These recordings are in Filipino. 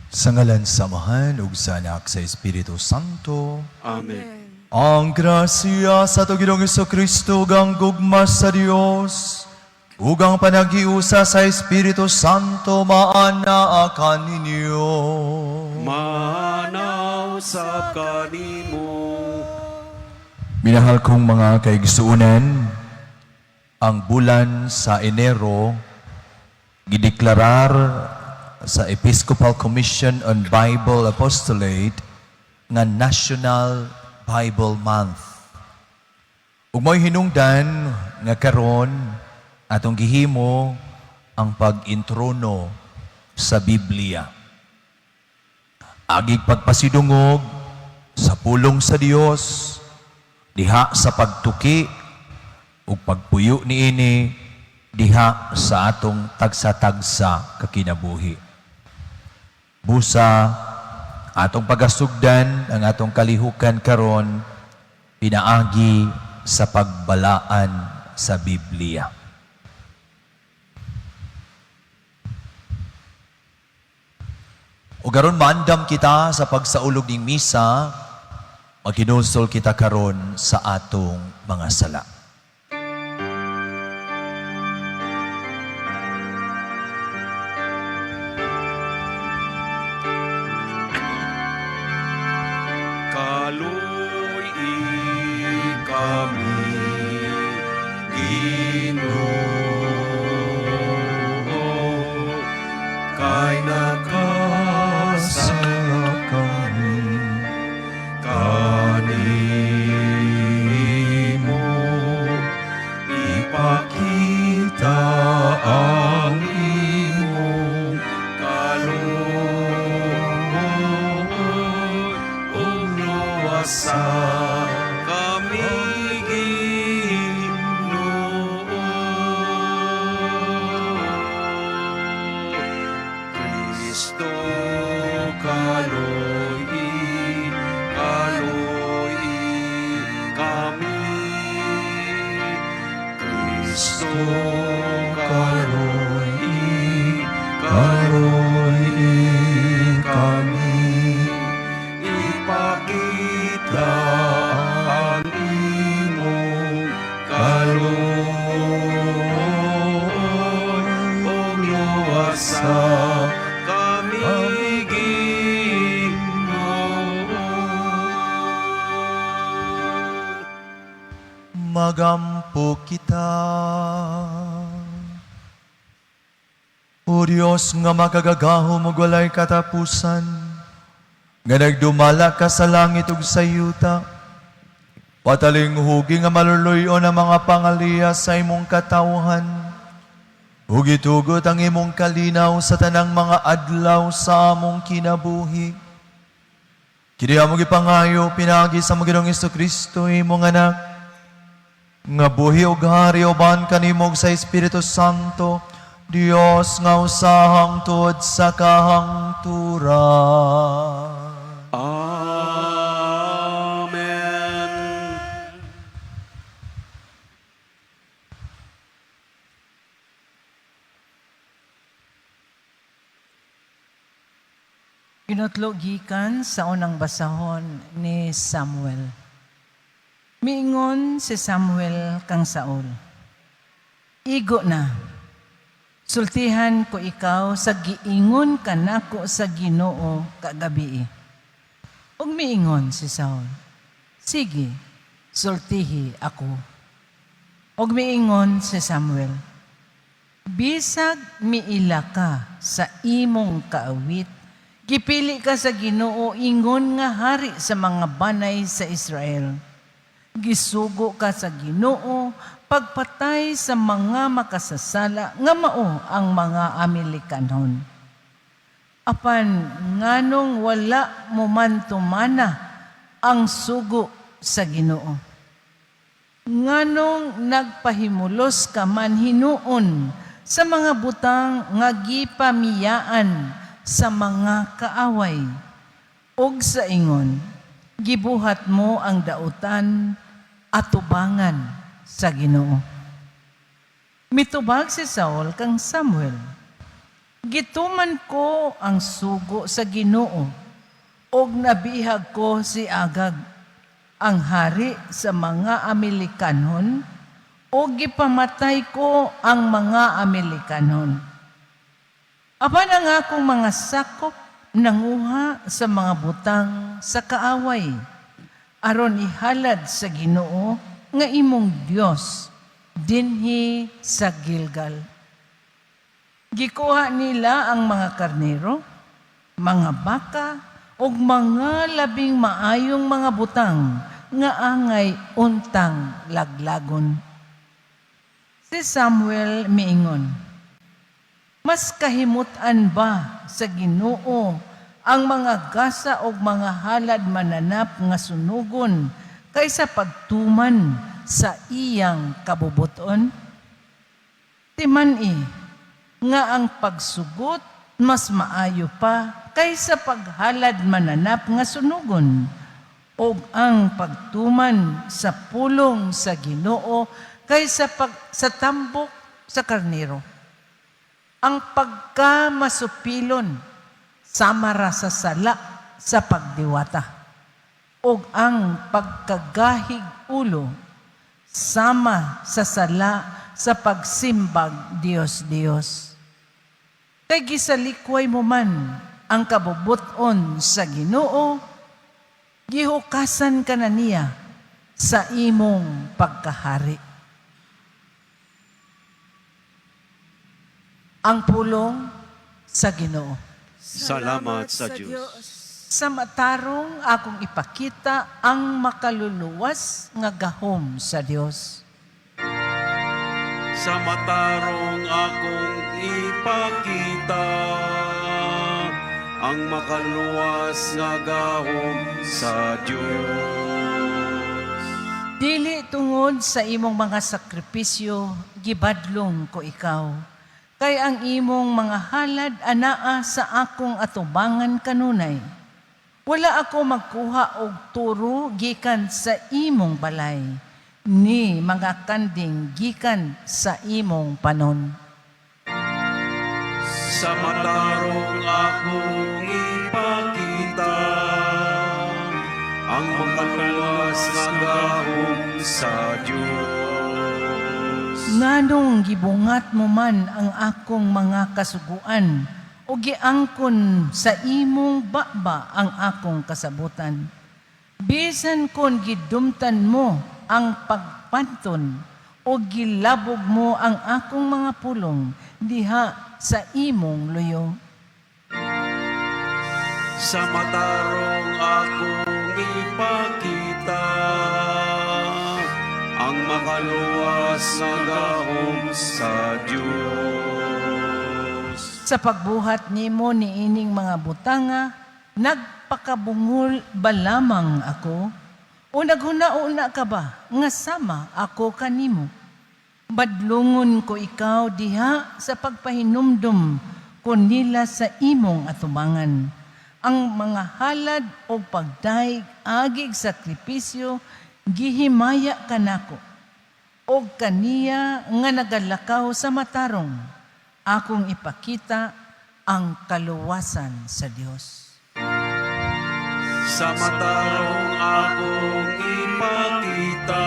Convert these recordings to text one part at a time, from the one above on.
Sa ngalan samahan ug sa Anak sa Espiritu Santo. Amen. Ang grasya sa Ginoong Kristo ug ang gugma sa Dios ug ang panagiusa sa Espiritu Santo maana kaninyo. Manaw sa kanimo. Minahal kong mga kaigsuunan, ang bulan sa Enero gideklarar sa Episcopal Commission on Bible Apostolate nga National Bible Month. Ug mo'y hinungdan nga karon atong gihimo ang pag-introno sa Biblia. Agig pagpasidungog sa pulong sa Dios, diha sa pagtuki ug pagpuyo niini diha sa atong tagsa-tagsa kakinabuhi. Busa atong pagasugdan ang atong kalihukan karon pinaagi sa pagbalaan sa Biblia. O karon maandam kita sa pagsaulog ning misa, magkinusol kita karon sa atong mga sala. Kaluy kami, Ginoo, kay nakasala kami kanimo, ipakita ang imong kaluoy ug luwasa kami Ginoo. Kristo kaloy kami, Kristo kaloy kami, ipakita ang imong kaluoy ug luwasa kami Ginoo. Magampo kita. O Diyos nga makagagahom ug walay katapusan, nga nagdumala ka sa langit ug sa yuta, pataling hugi nga maluluyon ang mga pangaliya sa imong katawhan, ug itugot ang imong kalinaw sa tanang mga adlaw sa among kinabuhi. Kini among ipangayo pinagi sa Ginoong Kristo imong anak, nga buhi ug hari uban kanimo sa Espiritu Santo, Dios nga usahang tuod sa kahangturan. Amen. Ginutlo gikan sa unang basahon ni Samuel. Miingon si Samuel kang Saul, "Igo na, sultihan ko ikaw sa giingon kanako sa Ginoo kagabi." Ug miingon si Saul, "Sige, sultihi ako." Ug miingon si Samuel, "Bisag miila ka sa imong kaawit, gipili ka sa Ginoo ingon nga hari sa mga banay sa Israel. Gisugo ka sa Ginoo pagpatay sa mga makasasala nga mao ang mga Amalekanon. Apan nganong wala mo man tumana ang sugo sa Ginoo? Nganong nagpahimulos ka man hinuon sa mga butang nga gipamiyaan sa mga kaaway, ug sa ingon gibuhat mo ang dautan atubangan sa Ginoo." Mitubag si Saul kang Samuel, Gituman ko ang sugo sa Ginoo, og nabihag ko si Agag, ang hari sa mga Amerikanon, o gipamatay ko ang mga Amerikanon. Apan ang akong mga sakop nanguha sa mga butang sa kaaway, aron ihalad sa Ginoo nga imong Dios dinhi sa Gilgal. Gikuha nila ang mga karnero, mga baka, ug mga labing maayong mga butang nga angay untang laglagon. Si Samuel miingon, mas kahimutan ba sa Ginoo ang mga gasa o mga halad mananap nga sunugon kaysa pagtuman sa iyang kabubuton? Timan nga ang pagsugot mas maayo pa kaysa paghalad mananap nga sunugon, o ang pagtuman sa pulong sa Ginoo kaysa sa tambok sa karnero. Ang pagkamasupilon samara sa sala sa pagdiwata, o ang pagkagahig ulo sama sa sala sa pagsimbag Dios. Kay gisalikway mo man ang kabubuton sa Ginoo, gihukasan ka na niya sa imong pagkahari. Ang pulong sa Ginoo. Salamat sa Diyos. Sa matarong akong ipakita ang makaluluwas nga gahom sa Dios. Sa matarong akong ipakita ang makaluwas nga gahom sa Diyos. Dili tungod sa imong mga sakripisyo, gibadlong ko ikaw. Kay ang imong mga halad anaa sa akong atubangan kanunay. Wala ako magkuha og turo gikan sa imong balay, ni mga kanding gikan sa imong panon. Sa matarong akong ipakita ang makaluwas nga gahom sa Diyos. Nganong gibungat mo man ang akong mga kasuguan, o giangkon sa imong baba ang akong kasabutan. Bisan kon gidumtan mo ang pagpanton, o gilabog mo ang akong mga pulong diha sa imong luyo. Sa matarong akong ipakita ang makaluwas nga gahom sa Diyos. Sa pagbuhat nimo niining mga butanga, nagpakabungol ba lamang ako? O naghuna-una ka ba nga sama ako kanimo? Badlungon ko ikaw diha sa pagpahinumdum ko nila sa imong atubangan. Ang mga halad o pagdaig agig sakripisyo gihimaya kanako. O kaniya nga nagalakaw sa matarong, akong ipakita ang kaluwasan sa Dios. Sa matarong akong ipakita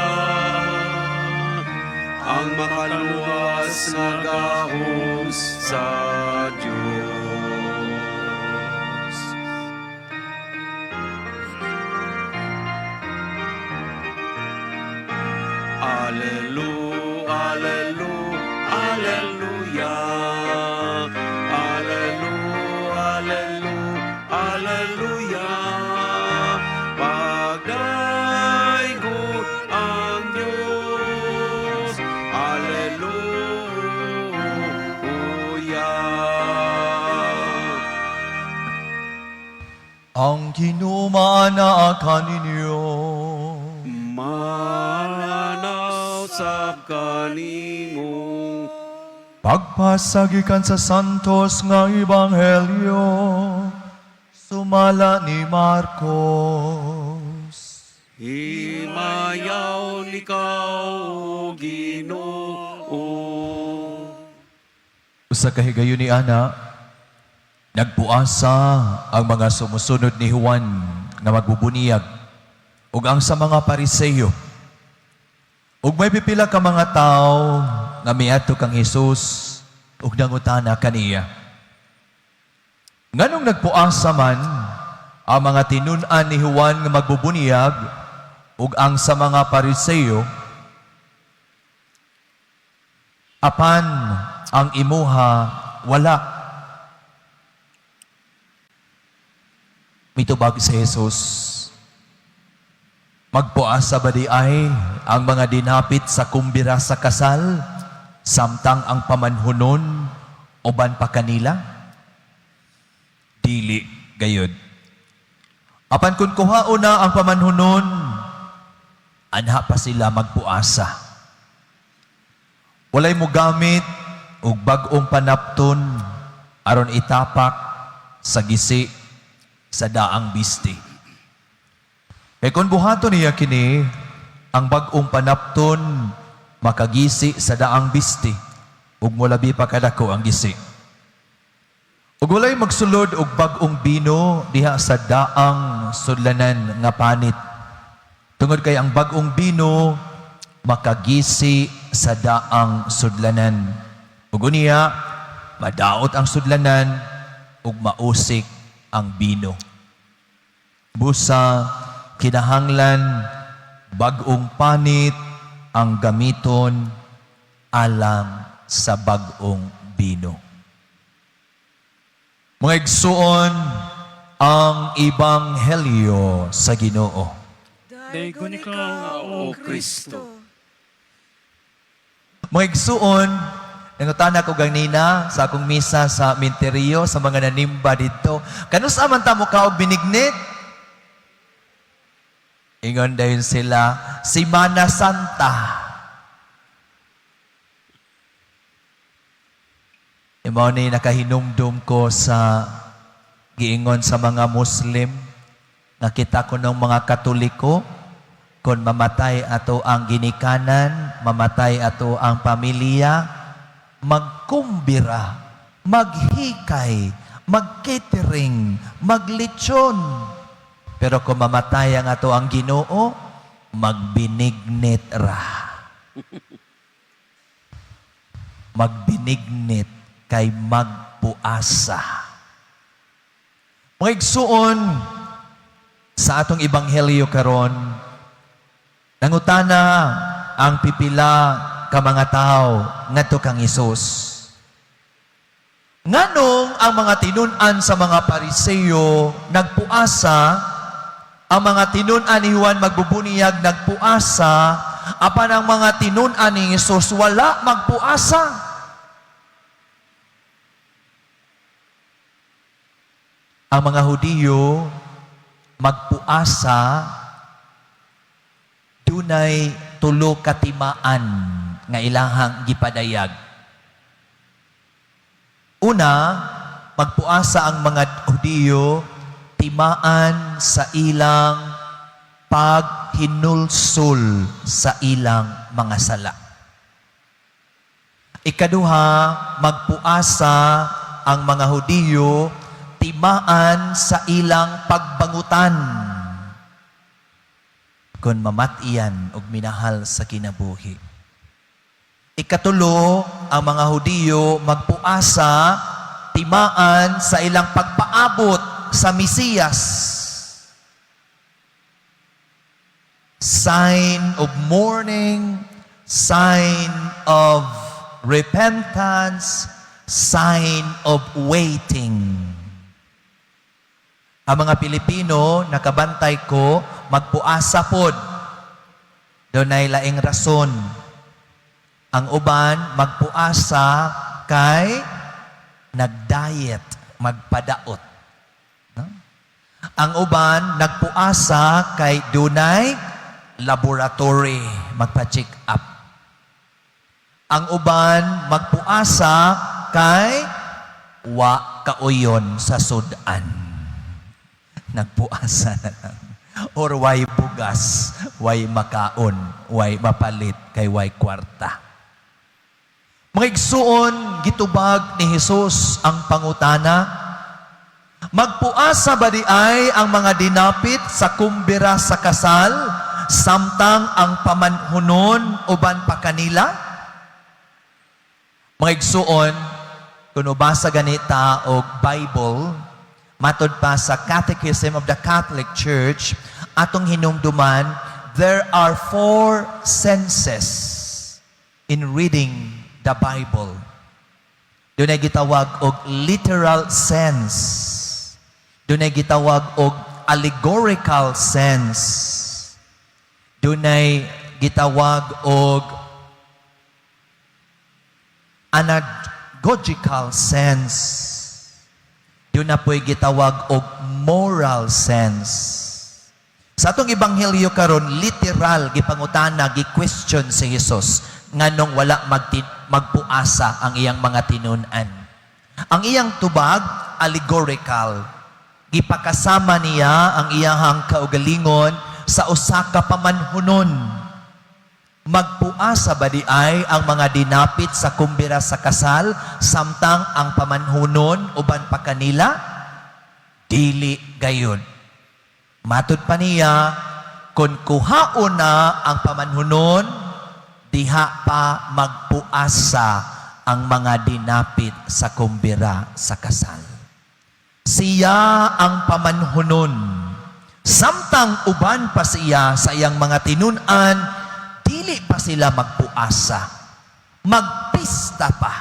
ang makaluwas nga gahom sa Diyos. Alleluia, alleluia, alleluia. Alleluia, alleluia, alleluia. Pagdaigot ang Diyos. Alleluia. Ang kinumaana kaninyo. Manaw sa kanimo. Pagpasagikan sa santos nga ebanghelyo, sumala ni Marcos. Himayaw ikaw, Ginoo. Usa ka higayon ni ana, Nagpuasa ang mga sumusunod ni Juan nga magbubuniyag ug ang sa mga Pariseyo. Ug may pipila ka mga tao nga miadto kang Hesus ug nangutana kaniya. Nganong nagpuasa man ang mga tinun-an ni Juan nga magbubuniyag ug ang sa mga Pariseyo, apan ang imuha wala? Mitubag si Jesus, magpuasa ba di ay ang mga dinapit sa kumbira sa kasal, samtang ang pamanhunon uban pa kanila? Dili gayud. Apan kung kuhao na ang pamanhunon, anha pa sila magpuasa. Walay mo gamit og bag-ong panapton aron itapak sa gisi sa daang bisti. E kung buhaton niya kini, ang bag-ong panapton makagisi sa daang bisti ug molabi pa kadako ang gisi. Ug walay magsulod og bag-ong bino diha sa daang sudlanan nga panit. Tungod kay ang bag-ong bino makagisi sa daang sudlanan. Ug unya madaot ang sudlanan ug mausik ang bino. Busa kinahanglan bag-ong panit ang gamiton alang sa bag-ong bino. Mga igsuon, ang Ebanghelyo sa Ginoo. Daygon ikaw, O Kristo. Mga igsuon, nangutana ko ganina sa akong misa sa minteryo sa mga nanimba dito. Kanus aman ta mo ka og binignit? Ingon dayon sila, Semana Santa. Imo ni nakahinumdum ko sa giingon sa mga Muslim, nakita ko ng mga Katoliko, kung mamatay ato ang ginikanan, mamatay ato ang pamilya, magkumbira, maghikay, mag-catering, maglitsyon. Pero kung mamatay ang ato ang Ginoo, magbinignit ra. Magbinignit kay magpuasa. Mga igsuon, sa atong Ebanghelyo karon, nangutana ang pipila ka mga tao ngadto kang Hesus. Nganong ang mga tinun-an sa mga Pariseyo nagpuasa, ang mga tinun-an ni Juan magbubuniyag nagpuasa, apan ang mga tinun-an ni Hesus wala magpuasa? Ang mga Hudiyo magpuasa dunay tulo ka timaan nga ilahang gipadayag. Una, magpuasa ang mga Hudiyo timaan sa ilang paghinulsol sa ilang mga sala. Ikaduha, magpuasa ang mga Hudiyo timaan sa ilang pagbangutan kung mamatiyan og minahal sa kinabuhi. Ikatulo, ang mga Hudiyo magpuasa timaan sa ilang pagpaabot sa Mesiyas. Sign of mourning, sign of repentance, sign of waiting. Ang mga Pilipino, nakabantay ko, magpuasa pod. Doon ay laing rason. Ang uban, magpuasa kay nagdiet, magpadaot. No? Ang uban, nagpuasa kay dunay laboratory, magpa-check up. Ang uban, magpuasa kay wa kauyon sa sudan. Nagpuasa na lang. Or way bugas, way makaon, way mapalit, kay way kwarta. Mga igsuon, gitubag ni Jesus ang pangutana, Magpuasa ba di ay ang mga dinapit sa kumbira sa kasal, samtang ang pamanhunon uban pa kanila? Mga igsuon, kung ubasa ganita o Bible, matod pa sa Catechism of the Catholic Church, atong hinumduman, there are 4 senses in reading the Bible. Doon ay gitawag og literal sense. Doon ay gitawag og allegorical sense. Doon ay gitawag og anagogical sense. Doon na po'y gitawag og moral sense. Sa atong ebanghelyo karon, literal gipangutana, gi-question si Jesus nganong wala magpuasa ang iyang mga tinun-an. Ang iyang tubag allegorical. Gipakasama niya ang iyahang kaugalingon sa usa ka pamanhunon. Magpuasa ba di ay ang mga dinapit sa kumbira sa kasal, samtang ang pamanhunon uban pa kanila? Dili gayon. Matud pa niya, kung kuhaon na ang pamanhunon, diha pa magpuasa ang mga dinapit sa kumbira sa kasal. Siya ang pamanhunon. Samtang uban pa siya sa iyang mga tinun-an, dili pa sila magpuasa. Magpista pa.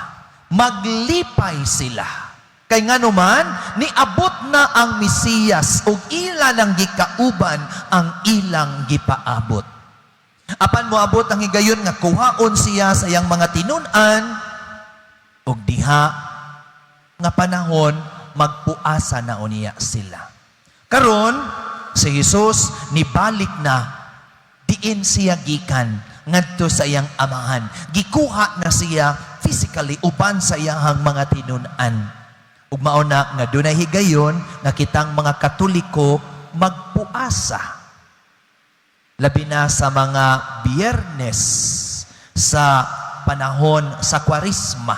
Maglipay sila. Kay nga naman, niabot na ang Mesiyas ug ila nang gikauban ang ilang gipaabot. Apan moabot ang higayon nga kuhaon siya sa iyang mga tinun-an ug diha nga panahon magpuasa na uniya sila. Karon si Jesus nibalik na diin siya gikan ngadto sa iyang amahan. Gikuha na siya physically uban sa iyang mga tinun-an. Ug mao na nga dunay higayon nga kitang mga Katoliko magpuasa. Labi na sa mga Biyernes sa panahon sa Kwarisma.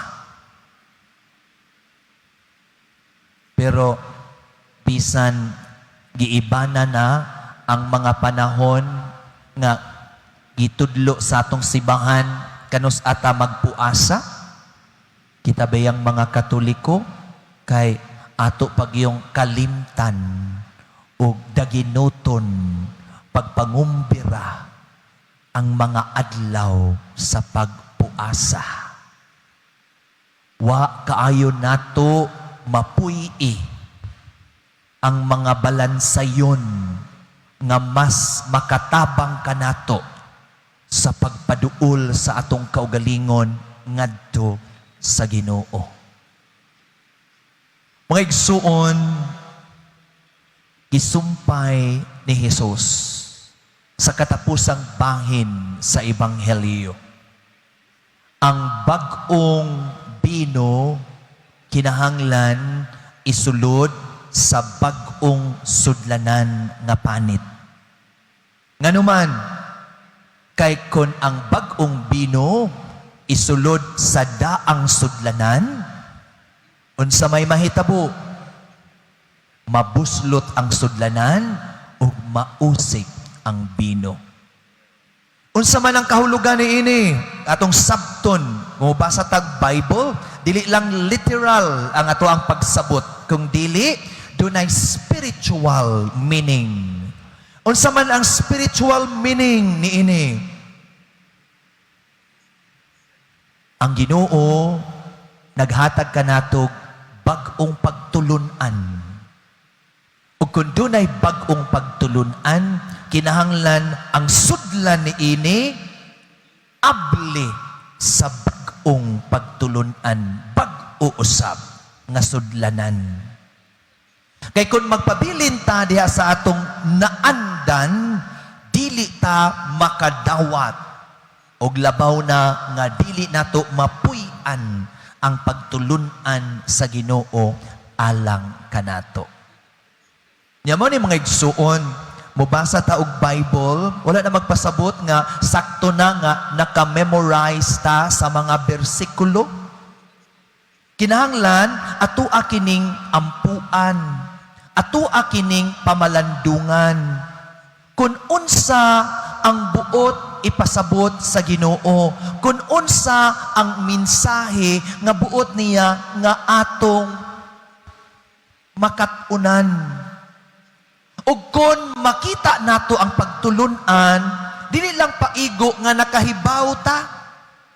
Pero bisan giibana na ang mga panahon nga gitudlo sa atong sibahan kanus ata magpuasa, kita bayang mga Katoliko kay ato pagyong kalimtan o daginoton pagpangumbira ang mga adlaw sa pagpuasa. Wa kaayo nato mapuy-i ang mga balansayon nga mas makatabang kanato sa pagpaduol sa atong kaugalingon ngadto sa Ginoo. Mga igsuon, gisumpay ni Jesus sa katapusang bahin sa Ebanghelyo. Ang bag-ong bino kinahanglan isulod sa bag-ong sudlanan nga panit. Nganuman, kay kon ang bag-ong bino isulod sa daang sudlanan, unsa may mahitabo, mabuslot ang sudlanan o mausik ang bino. Unsa man ang kahulugan ni ini, atong sabton, kung basa tag Bible, dili lang literal ang ato ang pagsabot, kung dili, dunay spiritual meaning. Unsa man ang spiritual meaning ni ini? Ang Ginoo naghatag kanatog bag-ong pagtulunan. Ug kung dunay bag-ong pagtulunan, kinahanglan ang sudlan ni ini abli sa bag-ong pagtulunan, bag-o usab nga sudlanan. Kay kung magpabilin ta diha sa atong naandan, dili ta makadawat og labaw na nga dili nato mapuy-an ang pagtulunan sa Ginoo alang kanato. Nya mo ni mga igsuon, mubasa ta og Bible, wala na magpasabot nga sakto na nga naka-memorize ta sa mga bersikulo. Kinahanglan atua kining ampuan Atua kining pamalandungan. Kung unsa ang buot ipasabot sa Ginoo, kung unsa ang mensahe nga buot niya nga atong makatunan. Ug kung makita nato ang pagtulunan, dili lang paigo nga nakahibaw ta,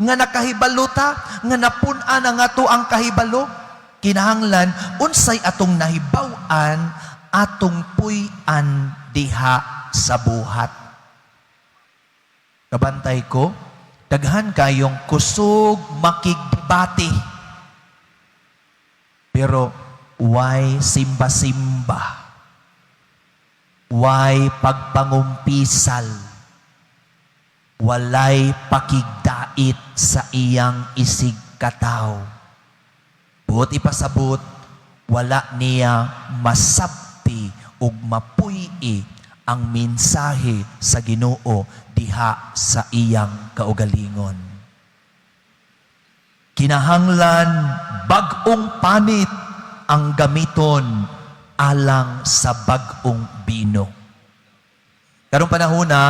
nga nakahibalo ta, nga napun-an ang ato ang kahibalo. Kinahanglan, unsay atong nahibaw-an, atong puy-an diha sa buhat. Kabantay ko, daghan kayong kusog makigdebate. Pero, why simba-simba? Why pagpangumpisal? Walay pakigdait sa iyang isig kataw. Buot ipasabot, wala niya masabti ug mapuy-i ang mensahe sa Ginoo diha sa iyang kaugalingon. Kinahanglan bag-ong panit ang gamiton alang sa bag-ong bino. Karong panahon na,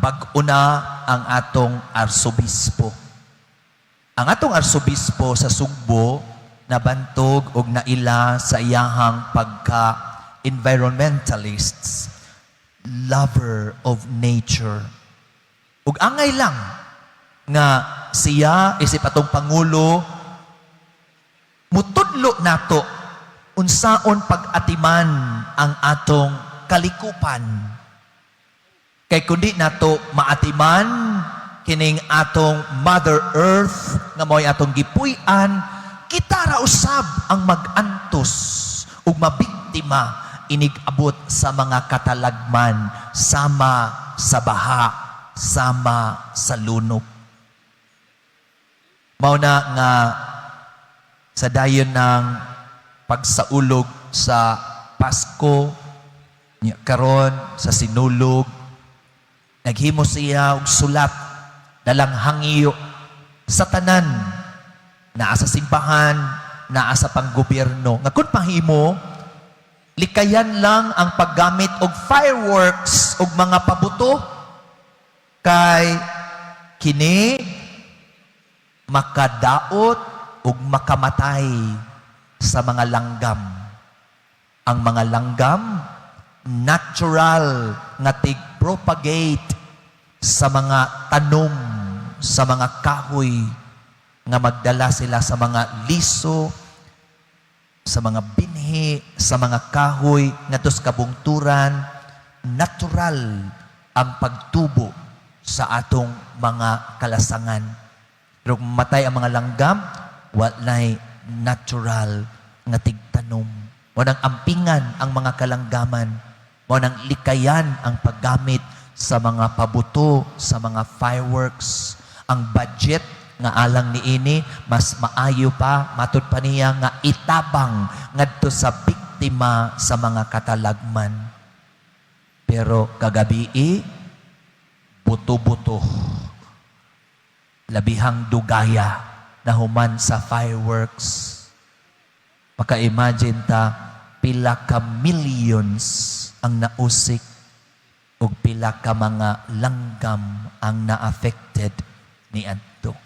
bag-o na ang atong arsobispo. Ang atong arsobispo sa Sugbo, nabantog og naila sa iyahang pagka-environmentalists, lover of nature. Ug angay lang nga siya isip atong pangulo mutudlo nato unsaon pag-atiman ang atong kalikupan. Kay kundi nato maatiman kining atong Mother Earth nga mo'y atong gipuy-an, kita ra usab ang mag-antos ug mabiktima inig-abot sa mga katalagman sama sa baha, sama sa lunok. Mao na nga sa dayon ng pagsaulog sa Pasko karon sa sinulog, naghimo siya og sulat dalang hangyo sa tanan, naa sa simbahan, naa sa panggobyerno. Nga kung pahimo, likayan lang ang paggamit og fireworks og mga pabuto kay kini makadaot ug makamatay sa mga langgam. Ang mga langgam natural nga tig-propagate sa mga tanom, sa mga kahoy, nga magdala sila sa mga liso, sa mga binhi, sa mga kahoy, nga sa kabungturan. Natural ang pagtubo sa atong mga kalasangan. Pero kung matay ang mga langgam, walay natural nga tigtanom. Walang ampingan ang mga kalanggaman. Walang likayan ang paggamit sa mga pabuto, sa mga fireworks. Ang budget nga alang niini, mas maayo pa, matud pa niya nga itabang ngadto sa biktima sa mga katalagman. Pero kagabi, buto-buto, labihang dugaya na human sa fireworks. Maka-imagine ta, pila ka millions ang nausik o pila ka mga langgam ang na-affected ni adto.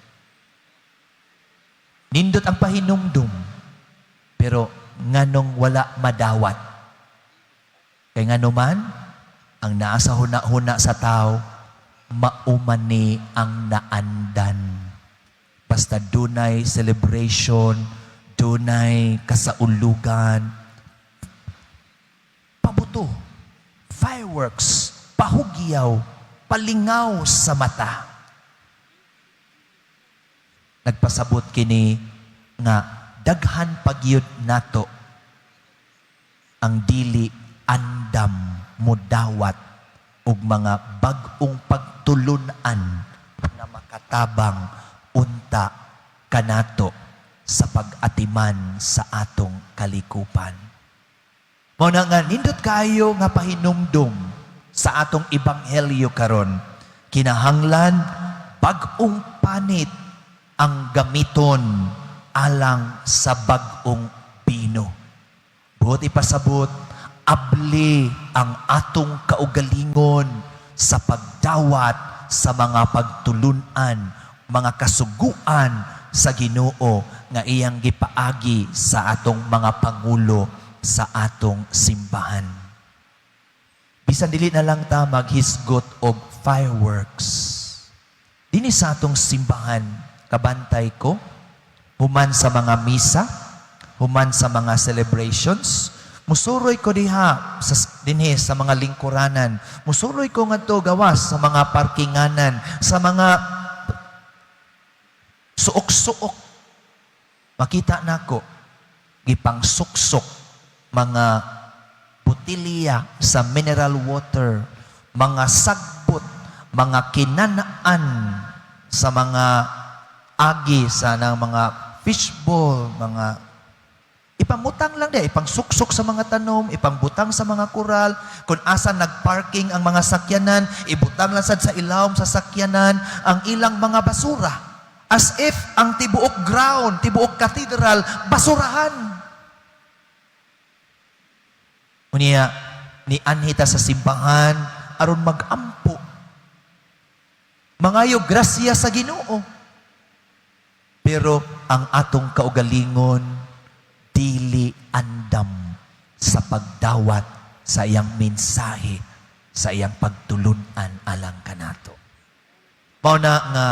Nindot ang pahinumdum, pero nganong wala madawat. Kay nganuman, ang naasa huna-huna sa tao, maumani ang naandan. Basta dunay celebration, dunay kasaulugan, pabuto, fireworks, pahugyaw, palingaw sa mata. Nagpasabot kini nga daghan pagyud nato ang dili andam mudawat ug mga bag-ong pagtulunan na makatabang unta kanato sa pag-atiman sa atong kalikupan. Mao na nga nindot kayo nga pahinumdum sa atong ebanghelyo karon, kinahanglan bag-ong panit ang gamiton alang sa bag-ong bino. Buot ipasabot, abli ang atong kaugalingon sa pagdawat sa mga pagtulunan, mga kasuguan sa Ginoo nga iyang gipaagi sa atong mga pangulo sa atong simbahan. Bisan dili na lang ta maghisgot og fireworks. Dini sa atong simbahan, kabantay ko, human sa mga misa, human sa mga celebrations, musuroy ko diha dinhi sa mga lingkuranan. Musuroy ko ngadto gawas sa mga parkinganan, sa mga suok-suok. Makita nako gipang suksok mga botilya sa mineral water, mga sagbot, mga kinanaan sa mga agi sa ng mga fishbowl, mga ipamutang lang di, ipang suksok sa mga tanom, ipangbutang sa mga kural, kung asan nagparking ang mga sakyanan, ibutang lang sad sa ilawom sa sakyanan ang ilang mga basura. As if ang tibuok ground, tibuok cathedral, basurahan. Unya, ni anhita sa simbahan, aron magampo. Mangayo grasya sa Ginoo. Pero ang atong kaugalingon, dili andam sa pagdawat sa iyang mensahe, sa iyang pagtulunan alang kanato. Mao na nga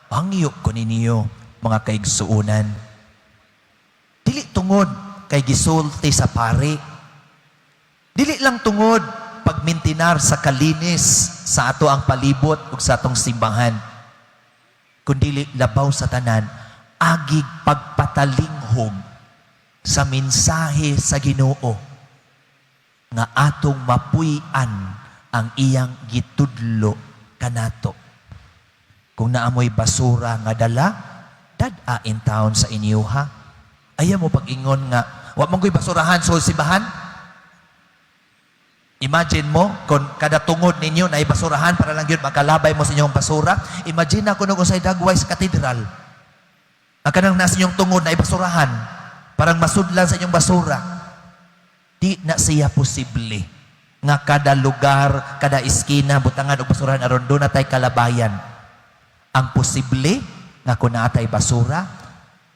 pangyo ko ninyo, mga kaigsuunan. Dili tungod kay gisulti sa pari. Dili lang tungod pagmintinar sa kalinis sa ato ang palibot ug sa atong simbahan. Kundi labaw sa tanan, agig pagpatalinghog sa mensahe sa Ginoo nga atong mapuy-an ang iyang gitudlo kanato. Kung naamoy basura nga dala, dad-ain taon sa inyo ha. Ayaw mo pag-ingon nga, wa mong ko'y basurahan sa simbahan? Imagine mo, kung kada tungod ninyo na ibasurahan para lang yun makalabay mo sa inyong basura. Imagine na kung usay dagway sa katedral. Ang kanang nasa inyong tungod na ibasurahan, parang masudlan sa inyong basura. Di na siya posible nga kada lugar, kada iskina, butangan o basurahan aron doon na tayo kalabayan. Ang posible nga kung naatay basura,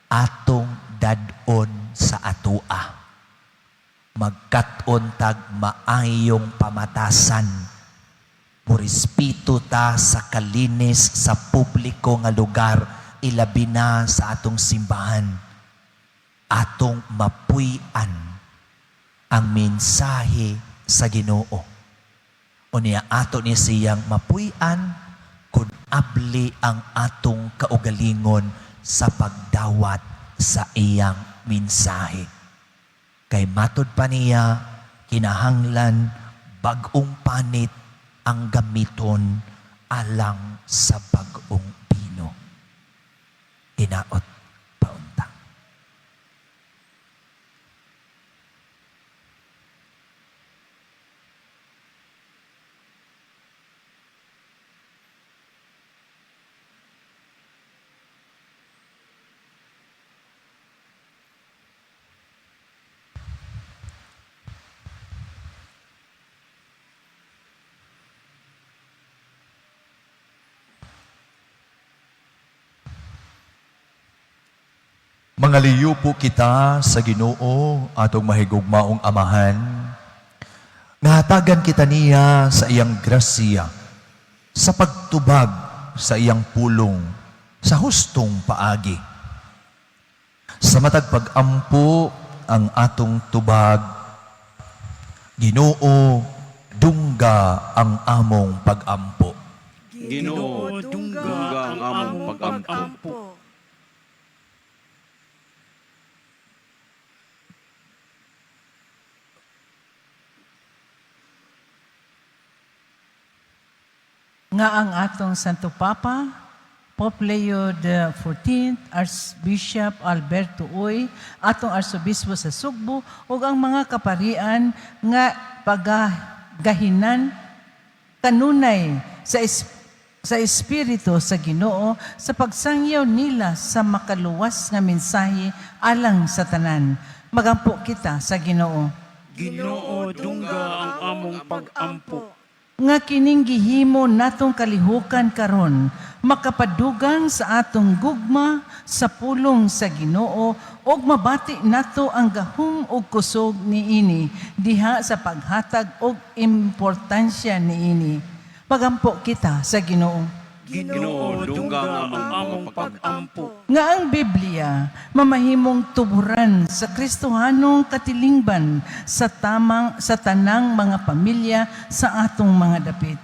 atong dadon sa atua. Magkat-on tag maayong pamatasan. Murespeto ta sa kalinis sa publiko nga lugar, ilabi na sa atong simbahan. Atong mapuy-an ang mensahe sa Ginoo. Unya ato ni siyang mapuy-an kung abli ang atong kaugalingon sa pagdawat sa iyang mensahe. Kay matod pa niya, kinahanglan bag-ong panit ang gamiton alang sa bag-ong pino. Hinaot paunta. Mangaliyo po kita sa Ginoo atong mahigugmaong amahan. Nahatagan kita niya sa iyang grasya, sa pagtubag sa iyang pulong, sa hustong paagi. Sa matag pag-ampo ang atong tubag, Ginoo, dungga ang among pag-ampo. Ginoo, dungga ang among pag-ampo. Nga ang atong Santo Papa, Pope Leo XIV, Archbishop Alberto Uy, atong Arsobispo sa Sugbo, ug ang mga kaparian nga pagahinan kanunay sa Espiritu sa Ginoo sa pagsangyaw nila sa makaluwas nga mensahe alang sa tanan. Magampo kita sa Ginoo. Ginoo dungga ang among pag-ampo. Nga kining gihimo natong kalihukan karon, makapadugang sa atong gugma sa pulong sa Ginoo ug mabati nato ang gahom ug kusog niini diha sa paghatag og importansya niini. Magampo kita sa Ginoo. Ginoo dungga ang among pag-ampo. Nga ang Biblia mamahimong tuburan sa Kristohanong katilingban sa tanang mga pamilya sa atong mga dapit.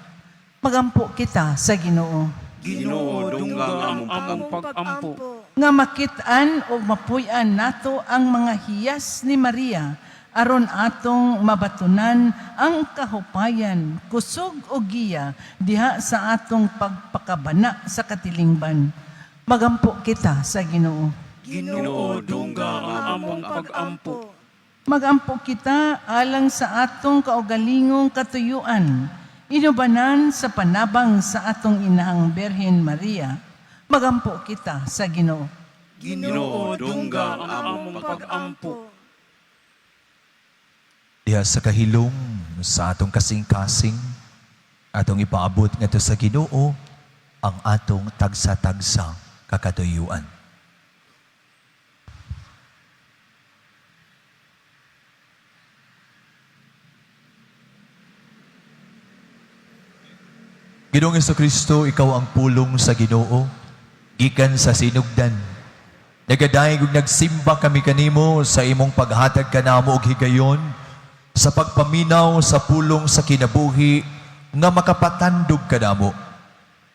Magampo kita sa Ginoo. Ginoo dungga ang among pag-ampo. Nga makit-an o mapuy-an nato ang mga hiyas ni Maria aron atong mabatunan ang kahupayan, kusog o giya diha sa atong pagpakabana sa katilingban. Magampo kita sa Ginoo. Ginoo dungga ang among pag-ampo. Magampo kita alang sa atong kaugalingong katuyuan, inubanan sa panabang sa atong inahang Berhen Maria. Magampo kita sa Ginoo. Ginoo dungga ang among pag-ampo. Diha sa kahilom sa atong kasing-kasing, atong ipaabot ngadto sa Ginoo ang atong tagsa-tagsa kakatuyuan. Ginoong Jesucristo, ikaw ang pulong sa Ginoo, gikan sa sinugdan. Nagadayeg ug nagsimba kami kanimo sa imong paghatag kanamo og higayon, sa pagpaminaw sa pulong sa kinabuhi nga makapatandog kanamo.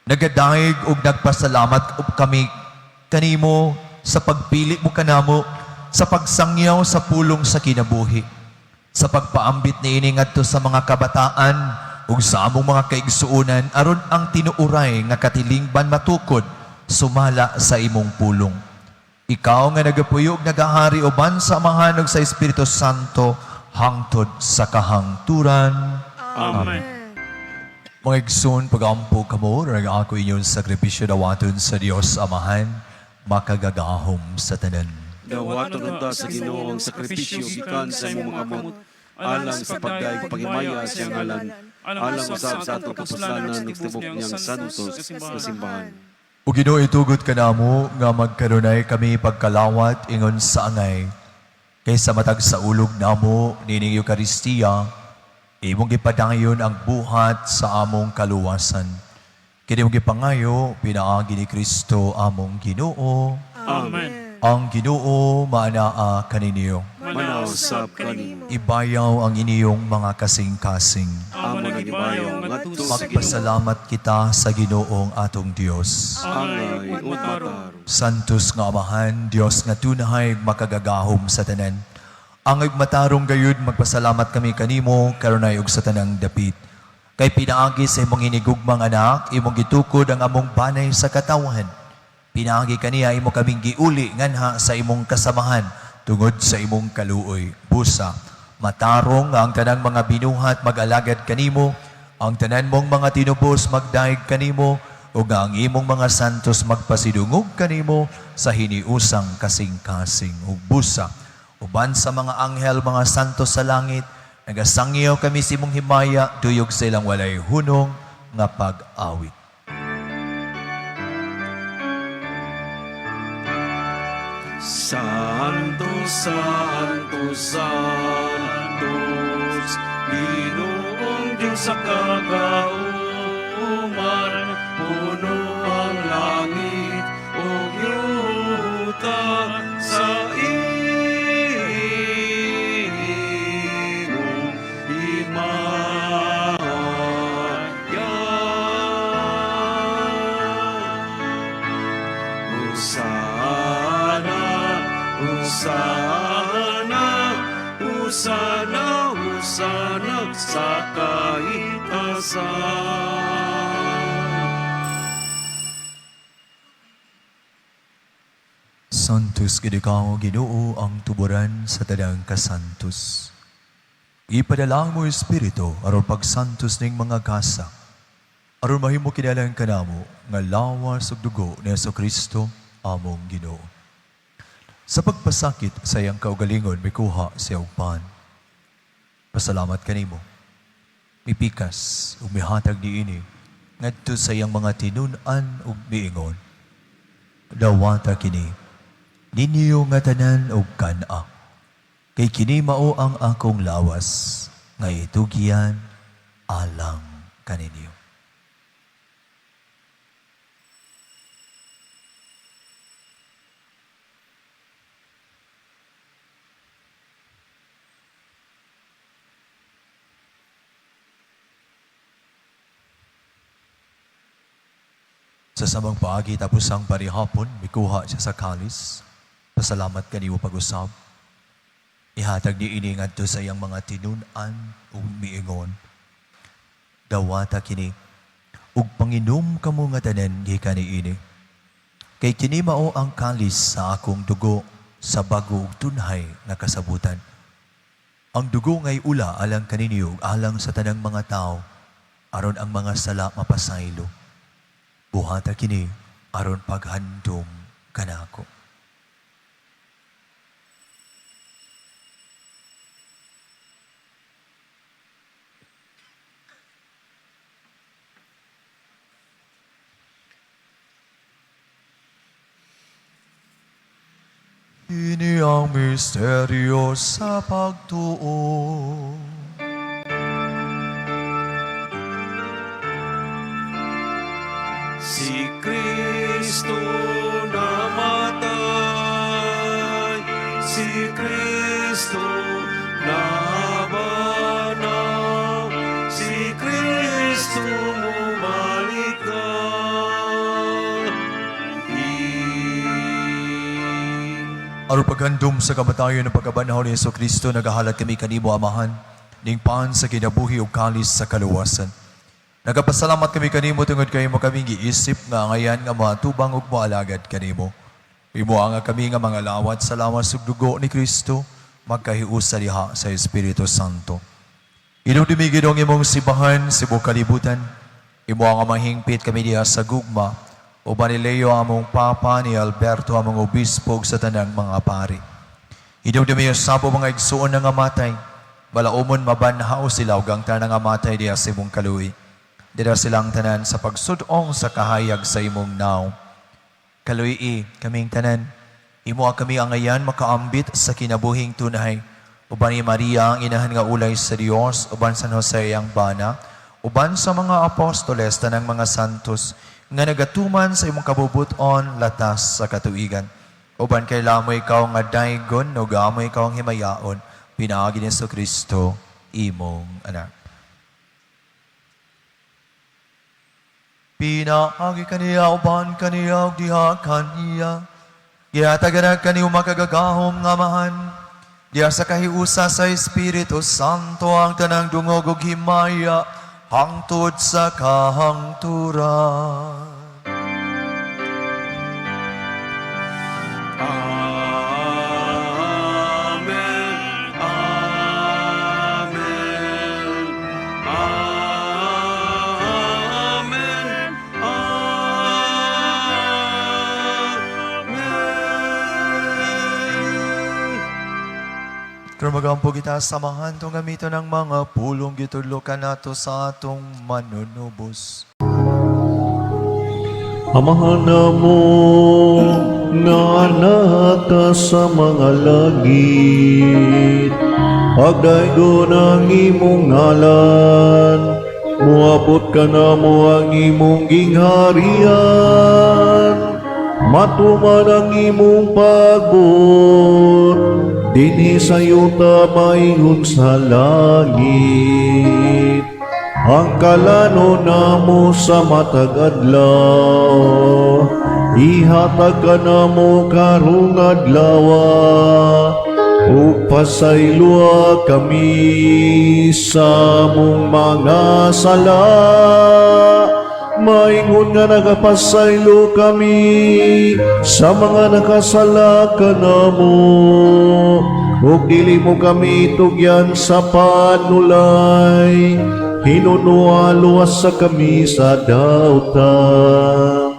Nagadayeg ug nagpasalamat ug kami kanimo sa pagpili mo kanamo sa pagsangyaw sa pulong sa kinabuhi, sa pagpaambit niini ngadto sa mga kabataan ug sa among mga kaigsuonan aron ang tinuuray nga katilingban matukod sumala sa imong pulong. Ikaw nga nagapuyo ug nagahari uban sa Amahan ug sa Espiritu Santo hangtod sa kahangturan. Amen. Mga igsoon, pag-ampo kamo, nag-ako inyong sakripisyo dawaton sa Dios Amahan, makagagahom sa tanan. Dawaton unta sa Ginoo ang sakripisyo gikan sa imong mga kamot, alang sa pagdaig pagimaya sa iyang ngalan, alang usab sa atong kapuslanan nagtibok niyang santos sa simbahan. O Ginoo, itugot ka namo nga magkanunay kami pagkalawat ingon sa angay, kaysa matag sa ulog namo nining Eukaristiya, imong gipadangayon ang buhat sa among kaluwasan. Kini mong gipangayo, pinaagi ni Kristo among Ginoo. Amen. Ang Ginoo maanaa kaninyo. Manaw sab kanimo. Ibayaw ang iniyong mga kasing-kasing. Amo nagibayo ngadto sa Ginoo. Magpasalamat kita sa Ginoong atong Dios. Angay utmataro. Santos nga Amahan, Dios nga tunay makagagahom sa tanan. Ang igmatarong gayud magpasalamat kami kanimo karunay ug sa tanang dapit. Kay pinaagi sa imong hinigugmang anak, imong gitukod ang among banay sa katawan. Pinaagi kaniya imo kaming giuli nganha sa imong kasamahan tungod sa imong kaluoy. Busa, matarong nga ang tanang mga binuhat mag-alagad kanimo, ang tanan mong mga tinubos magdaig kanimo, ug ang imong mga santos magpasidungog kanimo sa hiniusang kasing-kasing. Ug busa, uban sa mga anghel, mga santos sa langit, nagasangyaw kami sa imong himaya, tuyog sa ilang walay hunong nga pag-awit. Santos, Santos, Santos, Ginoong Diyos sa kagauman, puno ang langit o yuta sa iyong himaya. Hosana, Hosana, Hosana sa kaitasan. Santos gid ikaw, Ginoo, ang tuburan sa tanang kasantos. Ipadala mo Espiritu aron pagsantos ning mga kasa, aron mahimo kinalang kanamo nga lawas ug dugo ni Jesucristo among Ginoo. Sa pagpasakit sa iyang kaugalingon, may kuha siya og pan. Pasalamat kanimo. Mipikas ug mihatag niini ngadto sa iyang mga tinun-an ug miingon. Dawata kini ninyo nga tanan og kana. Kay kini mao ang akong lawas nga itugyan alang kaninyo. Sa samang paagi tapos ang parihapon, mikuha siya sa kalis. Pasalamat kaniyo pag-usab. Ihatag ni ini ngadto sa iyang mga tinun-an ug miingon. Dawata kini ug panginom kamo nga tanan gikan niini. Kay kini mao ang kalis sa akong dugo sa bago ug tunhay nga kasabutan. Ang dugo ngay ula alang kaninyo ug alang sa tanang mga tao aron ang mga sala mapasaylo. Buhata kini aron paghandom kanako. Ini ang misteryo sa pagtuo. Si Kristo namatay, si Kristo nabanaw, si Kristo bumalik na. Aron paghandom sa kamatayon ng pagkabanhaw ni Jesucristo, nagahalat kami kanimo Amahan, ning paan sa kinabuhi ug kalis sa kaluwasan. Nagapasalamat kami kanimo tungod kay mo kaming giisip nga ngayan nga matubang ug moalagad kanimo. Imo nga kami nga mga lawat sa lawas ug dugo ni Kristo magkahiusa diha sa Espiritu Santo. Inudumigid ang imong sibahan sa buong kalibutan. Imo nga mahingpit kami diha sa gugma o Banileo among Papa ni Alberto among obispo ug sa tanang mga pari. Inudumi sabo mga igsuon nga matay. Balaumon mabanhaw sila ug ang tanang nga matay diha sa imong kaluoy. Dira silang tanan sa pagsudong sa kahayag sa imong naw. Kaluy kaming tanan, imo kami ang ngayan makaambit sa kinabuhing tunay. Uban ni Maria ang inahan nga ulay sa Dios, uban San Jose ang bana, uban sa mga apostoles tanang mga santos, nga nagatuman sa imong kabubuton latas sa katuigan. Uban kay lamo ikaw nga daygon, no gamo ikaw ang himayaon, pinaagi ni Jesucristo, imong anak. Pinaagi kaniya, uban kaniya, ug diha kaniya. Gihataganan kaniyo makagagahom nga Amahan. Diha sa kahiusa sa Espiritu Santo ang tanang dungog ug himaya hangtod sa kahangturan. Amen. Amen. Amen. Amen. Kung magampo kita samahan tong gamiton ng mga pulong gitudlokan nato sa atong manunubos. Amahan mo nga anak ka sa mga langit, pagdaygo ng imong ngalan, muabot ka na mo ang imong gingharian, matuman ang imong pagbot, dinhi sa yuta maingon sa langit. Ang kalano na mo sa matag adlaw, ihatag ka na mo karong adlawa, ug pasaylua kami sa mong mga sala. Maingon nga nagapasaylo kami sa mga nakasala ka na mo, ug dili mo kami tugyan sa panulay, hinunualuwas sa kami sa dautan.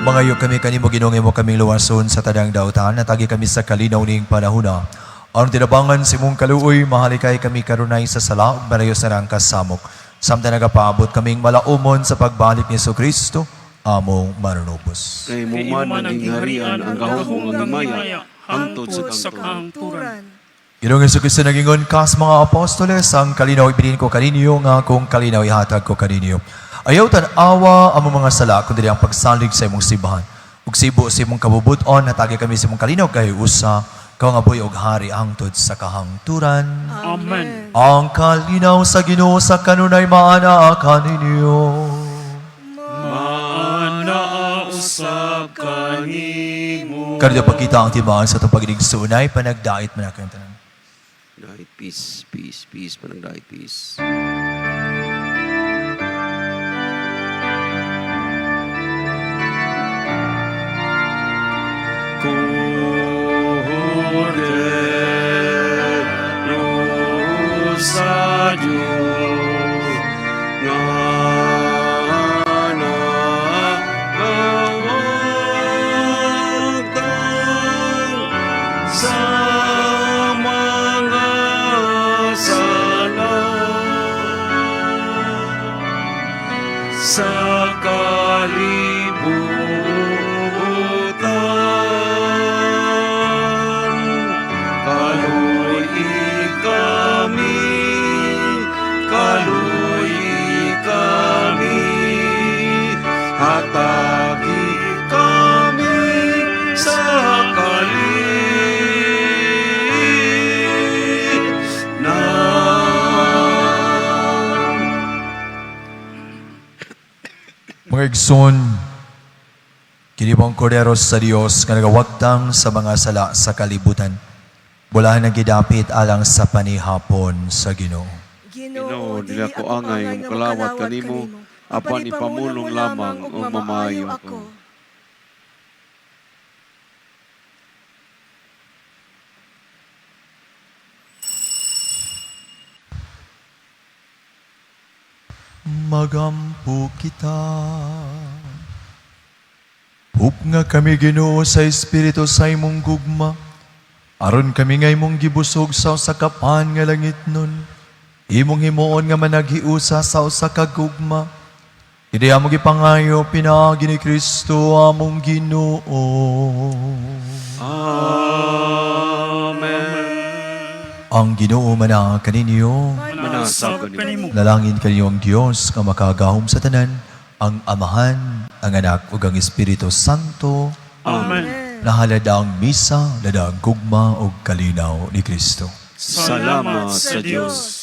Mangayo kami kanimo ginong mo kaming luwason sa tadang dautan, natagi kami sa kalinaw ning panahuna. Ang tinabangan si mong kaluoy, mahalikay kami karunay sa sala, ug balayo sa rang kasamok. Samtang nagapaabot kaming malaumon sa pagbalik ni Kristo, among manunubos. Kay mo man naging harian ang gahong ang maya, hangtod sa kangturan. Ginong Kristo nagingon kas mga apostoles, ang kalinaw ibinin ko kaninyo, nga kung kalinaw ihatag ko kaninyo. Ayaw tan-awa ang mga sala, kundi ang pagsalig sa imong simbahan. Ug sibo sa imong kabubuton, natagi kami sa imong kalinaw, kay usa, kang apoy og hari hangtod sa kahangturan. Amen. Ang kalinaw sa Ginoo sa kanunay maana kaninyo. Maana usab kanimo. Karyo pakita ang timaan sa itong pagdigsunay, panagdait man ang tanan. Dahit peace, peace, peace, panagdahit peace. Cordero sa Diyos, nga nakawagtang sa mga sala, sa kalibutan. Kaluy kami, hatagi kami sa Mga igsoon, kinibang kordero sa Dios nga nagawagtang sa mga sala sa kalibutan. Bulahan ang gidapit alang sa panihapon sa Ginoo. Ginoo, dili ako angay kalawat kanimo, apan ipamulong lamang o mamayo ako. Magampo kita. Hup nga kami Ginoo sa Espiritu sa imong gugma. Aron kami nga imong gibusog sa usa ka pan nga langit nun. Imong himuon nga managhiusa sa usa ka gugma. Idi among gipangayo pinaagi ni Kristo among Ginoo. Amen. Ang Ginoo mana kaninyo. Manasab kanimo. Nalangin kaninyo ang Dios nga makagahom sa tanan, ang Amahan, ang Anak ug ang Espiritu Santo. Amen. Nahalada ang misa, lada ang gugma ug kalinaw ni Kristo. Salamat sa Diyos.